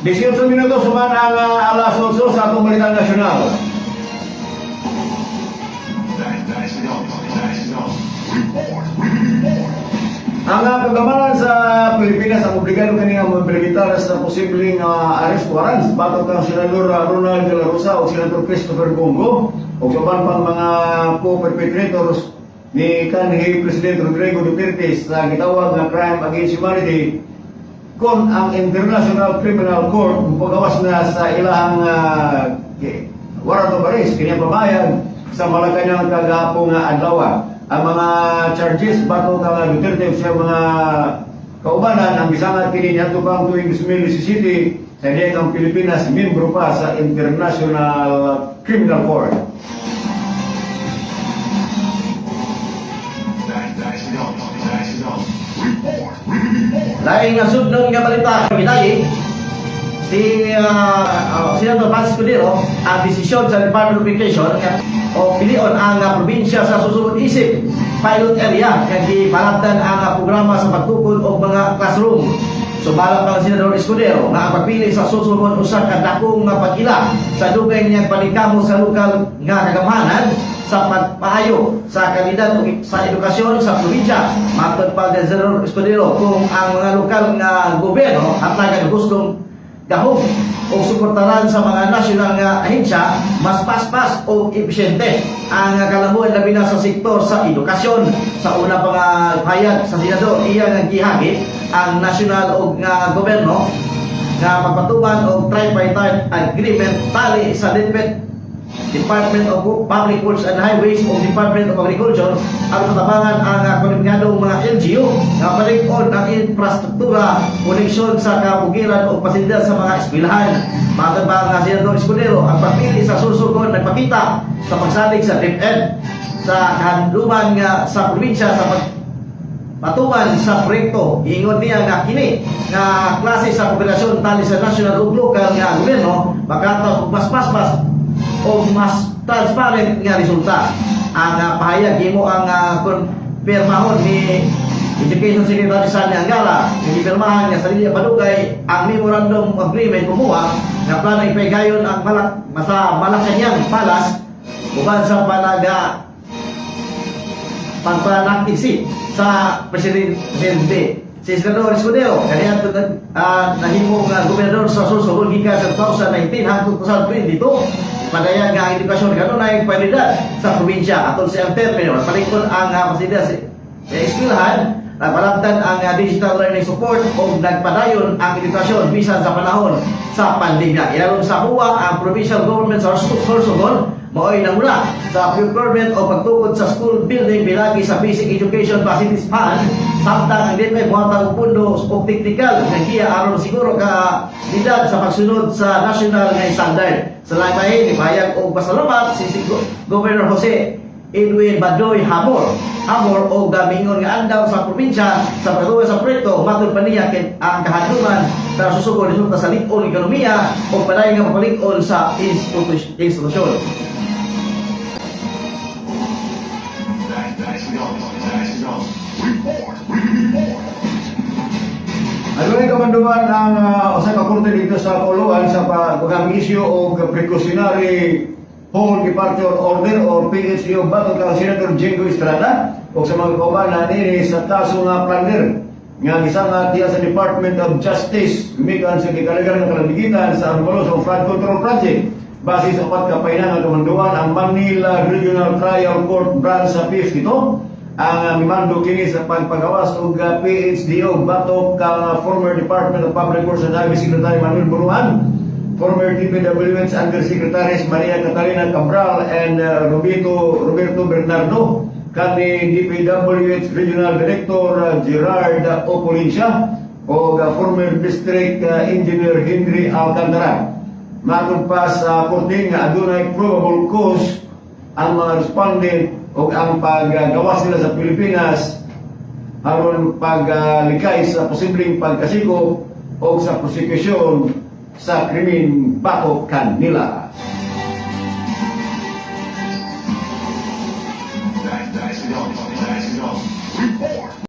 18 minutos suman ang alas 8 sa atong Balitang Nasyonal. Ang kagamanan sa Pilipinas ang obligado kanina mag-implementar sa posibleng arrest warrants batok kang Senador Ronald De La Rosa o Senador Christopher Bongo o kaban pang mga co-perpetrators ni kanhi Presidente Rodrigo Duterte sa gitawag na crime against humanity kung ang International Criminal Court pagawas na sa ilahang warrant of arrest kanya pabayag sa Malacanang kagahapong adlaw. Ang mga charges bago kang Duterte sa mga kaubanan ang gisangat kini niadto pang tuig 2017 sa diay ang Pilipinas miyembro pa sa International Criminal Court. Lain nga sudnon nga balita ginayi si Senator Francis Cordero ang desisyon sa Department of Education o pilion ang probinsya sa susunod isip pilot area kaya palabdan ang programa sa pagtukod o mga classroom. So balak ang Senador Escudero nga ang pagpili sa susunod usa ka dakong nga pag-ila sa dugay niyang panikamo sa lokal nga kagamanan sa pagpaayo sa kalidad sa edukasyon sa probinsya. Matod pa ni Senador Escudero kung ang mga lokal nga gobyerno at gustong gahom o suportaran sa mga nasyonal nga ahensya mas paspas o epesyente ang kalabuan labi na sa sektor sa edukasyon. Sa una pa nga hayag sa senador iya nga gihagit ang nasyonal o nga gobyerno nga magpatuman og tripartite agreement tali sa Department of Public Works and Highways o Department of Agriculture ang matabangan ang koneksiyonadong mga LGU nga palig-on ang infrastruktura, koneksyon sa kabugiran o pasilidad sa mga eskwelahan. Matabang nga Senador Escudero ang pagpili sa susugon nagpakita sa pagsalig sa DepEd sa kahandluman nga sa probinsya sa patuman sa proyekto. Ingon niya nga kini nga klase sa kooperasyon tali sa national ug lokal nga gobyerno makata og mas paspas o mas transparent nga resulta. Ang pahayag imo ang konfirmahon ni Education Secretary Sani Angara nga gipirmahan niya sa linya padugay ang memorandum of agreement kumuha nga plano ipahigayon ang Malacanang Palace uban sa pagpanakisi sa Presidente si Senador Escudero kaniya nahimo nga gobernador sa susunod gikan sa 2019 hangtod 2022 padayag nga edukasyon kanunay pasilidad sa probinsya atol sa termino palikon ang pasilidad sa eskwelahan nagpalabtan ang digital learning support o nagpadayon ang edukasyon bisan sa panahon sa pandemya. Ilalong sa huwa ang provincial government sa Sorsogon mao'y namula sa procurement o pagtukod sa school building bilagi sa basic education facilities fund samtang ang DepEd muhatag og pundo o technical nga giya aron siguro ka lidad sa pagsunod sa national nga standard. Sa lain ipahayag og pasalamat si Governor Jose Edwin Badoy Hamor o gamingon nga andaw sa probinsya sa pagtuwa sa proyekto matod pa niya ang kahadluman sa susugon resulta sa lig-on ekonomiya o padayon nga mapalig-on sa institusyon. Adunay kamanduan ang usa ka korte dito sa Kuluan sa pag-issue og precautionary hold departure order o PSO batok kang Senator Jingo Estrada o sa mga kauban na nini sa kaso nga plunder nga gisangat diya sa Department of Justice gumikan sa gikalagar ng kalamigitan sa Arbolos o Flood Control Project. Base sa upat ka painang kamanduan ang Manila Regional Trial Court Branch sa PSO ang mimando kini sa pagpagawas og PHDO batok kang former Department of Public Works and Highways Secretary Manuel Buruan, former DPWH Undersecretaries Maria Catalina Cabral and Roberto Bernardo, kani DPWH Regional Director Gerard Opolincia o former District Engineer Henry Alcantara. Matod pa sa korte nga adunay probable cause ang mga respondent o ang paggawas nila sa Pilipinas aron paglikay sa posibleng pagkasiko o sa prosekusyon sa krimen batok kanila.